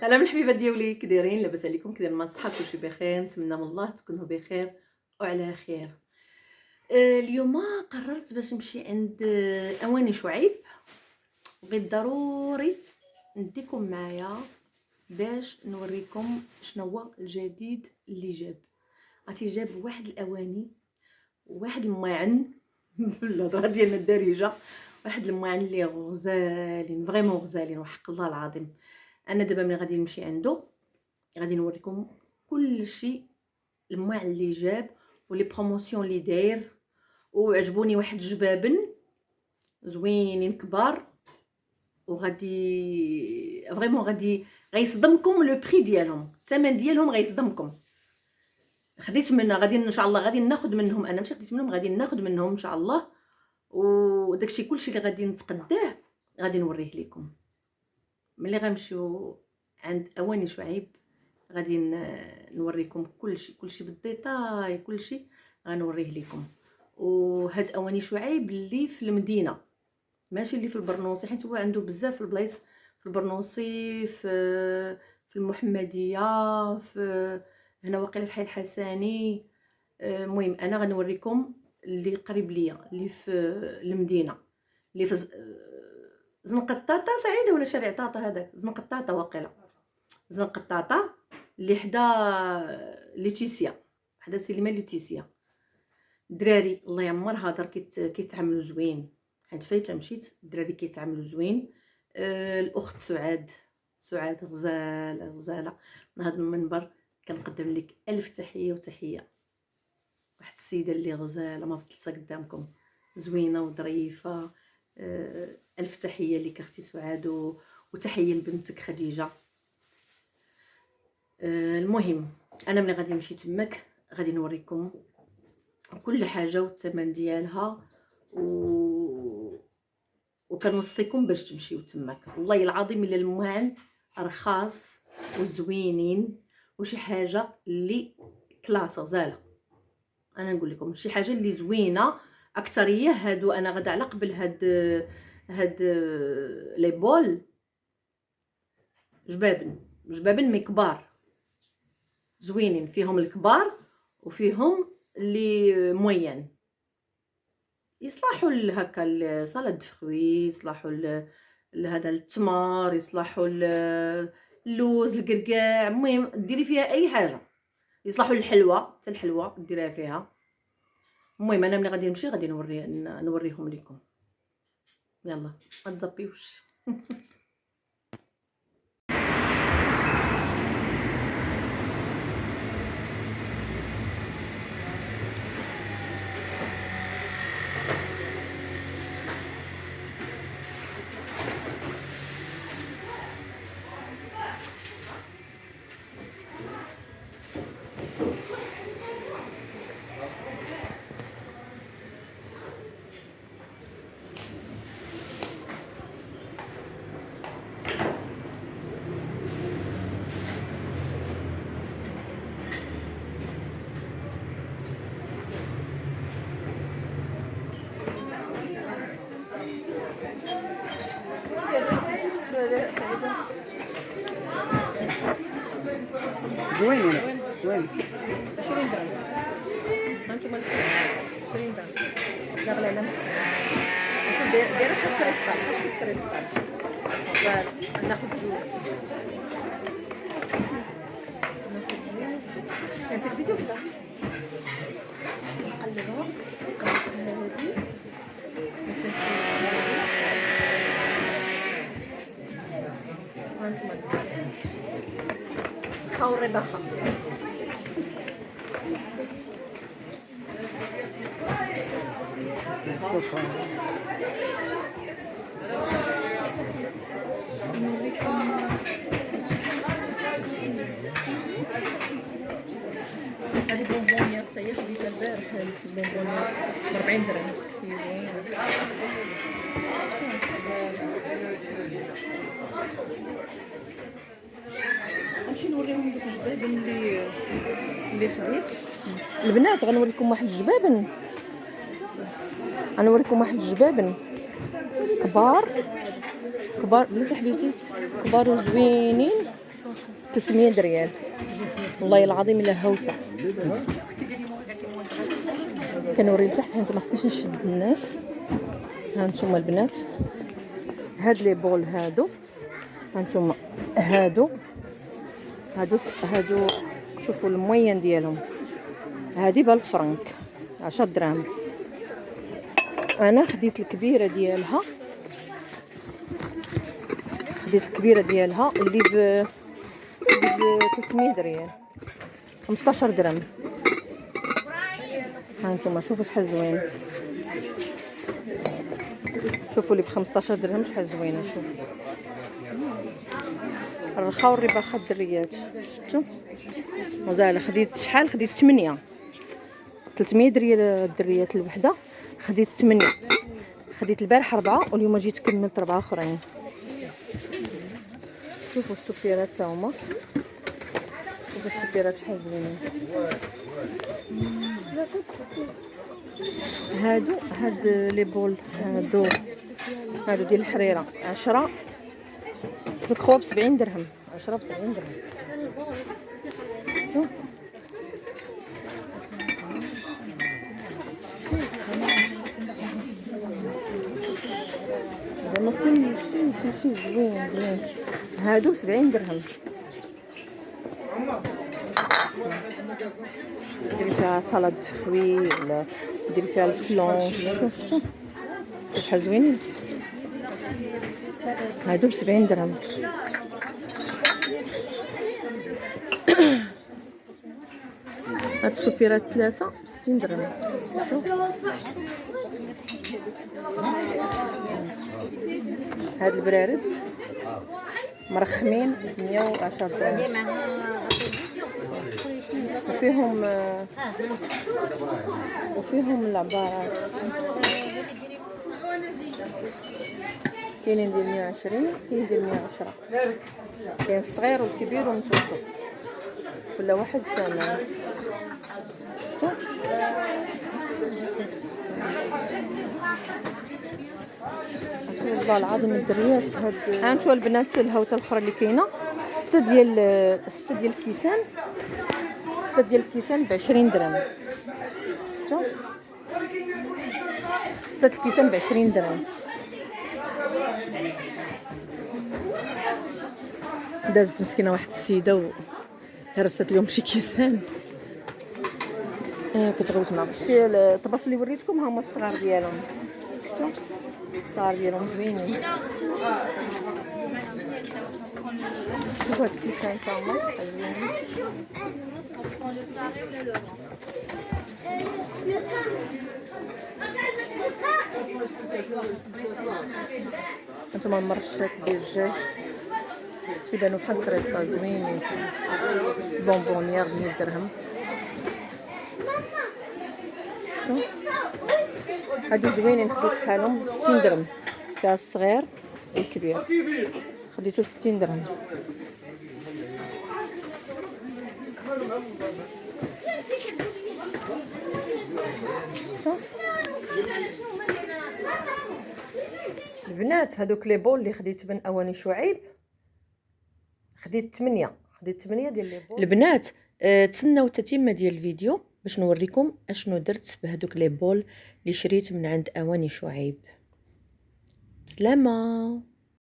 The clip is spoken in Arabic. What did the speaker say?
سلام الحبيبات ديالي، كي دايرين؟ لاباس عليكم؟ كي دايرين مع الصحه؟ كلشي بخير، نتمنى من الله تكونوا بخير وعلى خير. اليوم قررت باش نمشي عند اواني شعيب، بغيت ضروري نديكم معايا باش نوريكم شنو هو الجديد اللي جاب واحد الاواني، واحد الماعن بالهضره ديالنا الدارجه، واحد الماعن اللي غزالين، فريمون غزالين وحق الله العظيم. انا دابا ملي غادي نمشي عنده غادي نوريكم كل شيء، الماعن اللي جاب ولي بروموسيون اللي داير، وعجبوني واحد الجبابن زوينين كبار، وغادي فريمون غيصدمكم لو بري ديالهم، الثمن ديالهم غيصدمكم. خديت من غادي ان شاء الله غادي ناخذ منهم، انا ماشي خديت منهم، غادي ناخذ منهم ان شاء الله، وداكشي كلشي اللي غادي نتقداه غادي نوريه لكم. ملي غنمشيو عند اواني شعيب غادي نوريكم كلشي بالديتاي، كلشي غنوريه لكم. وهاد اواني شعيب اللي في المدينه، ماشي اللي في البرنوصي، حيت هو عنده بزاف البلايص في البرنوصي، في المحمديه، في هنا واقيلا في حي الحسني. المهم انا غنوريكم اللي قريب ليا، اللي في المدينه، اللي في زنقة طاطا سعيده ولا شارع طاطا، هذاك زنقة طاطا واقيلا، زنقة طاطا اللي حدا لوتيسيا، حدا سينما لوتيسيا. الدراري الله يعمر هضر كيتعاملوا زوين، حيت فايته مشيت، الدراري كيتعاملوا زوين. الاخت سعاد غزاله من هذا المنبر كنقدم لك الف تحيه وتحيه. واحد السيده اللي غزاله ما فضلتها قدامكم، زوينه وظريفه. الف تحيه لك اختي سعاد، وتحيه لبنتك خديجه. المهم انا ملي غادي نمشي تماك غادي نوريكم كل حاجه والثمن ديالها، وكنوصيكم باش تمشيو تماك. والله العظيم الا الماعن رخاص وزوينين، وشي حاجه اللي كلاس غزاله. انا نقول لكم شي حاجه اللي زوينه اكثريه. هادو انا غدا على قبل هاد لي بول جبابن مي كبار زوينين، فيهم الكبار وفيهم اللي موين، يصلحوا هكا لصالاد فخوي، يصلحوا لهذا التمر، يصلحوا اللوز، الكركاع، المهم ديري فيها اي حاجه، يصلحوا للحلوى، حتى الحلوى ديريها فيها. المهم انا ملي غادي نمشي غادي نوريهم لكم. يلا ما تزبيوش. زوين زوين. 20 درهم هانتوما 20 درهم لا غلا لا مسكين. شوف دايره بحال الكريستال، شوف الكريستال. فوالا ناخذ جوج، انت خديتي وحده نقلبها، قلبت هذه هانتوما بقاو الرباحه. هذه بونبونيه حتى هي خديتها البارح، البونبونيه ب 40 درهم، هي زوينه. غنمشي نوريهم دوك الجبابن اللي خديت. البنات غنوريكم واحد الجبابن، غنوريكم واحد الجبابن كبار بلاتي حبيبتي، كبار وزوينين 300 ريال. والله العظيم الا هوته. كنوري لتحت حيت ما خصنيش نشد الناس. ها نتوما البنات، هاد لي بول هادو، ها نتوما هادو شوفوا الموين ديالهم. هادي بالفرنك 10 دراهم. انا خديت الكبيره ديالها، اللي ب 300 ريال، 15 درهم. ها انتم شوفوا شحال زوين، شوفوا اللي ب 15 درهم شحال زوينه. شوف الرخاو الرباخه الدريات، شفتوا مزال. خديت شحال؟ خديت 8، 300 ريال الدريات الوحده، خديت 8. خديت البارح 4 واليوم جيت كملت 4 اخرين. شوفوا السفيرات تا هما، شوفوا السفيرات شحال زوينين. هاد لي بول هادو ديال الحريره 10 الخوا ب 70 درهم. 10 ب 70 درهم. شوف زعما كلشي زوين. هادو 70 درهم. ديري فيها سلطه خوي ولا ديري فيها الفلون. شفتوا شحال زوينين. هادو ب 70 درهم. هاد السفيرات 3 ب 60 درهم. هاد البرارد مرخمين 110 درهم. وفيهم العبارات، كاينين ديال 120، كاين ديال 110، كاين الصغير والكبير والمتوسط، كل واحد ثمن. والله العظيم الدريات هاد. ها انتوا البنات الهوته الاخرى اللي كاينه 6 ديال الكيسان، 6 ديال الكيسان ب 20 درهم. شوف 6 الكيسان ب 20 درهم. دازت مسكينه واحد السيده وهرست لهم شي كيسان. كتغوت معاهم. شتي الطباس اللي وريتكم هما الصغار ديالهم. شفتوا الصغار ديالهم زوينين. شوفوا هاد الكيسان تا هما زوينين. هانتوما المرشات ديال الدجاج تيبانو بحال الكريسطال زوينين. بونبونيير 100 درهم. شوف هادو زوينين، خديت بحالهم 60 درهم. فيها الصغير والكبير، خديتو ب 60 درهم. البنات هادوك لي بول اللي خديت من اواني شعيب، خديت 8 ديال لي بول. البنات تسناو التتمه ديال الفيديو باش نوريكم اشنو درت بهذوك لي بول اللي شريت من عند اواني شعيب. بسلامه.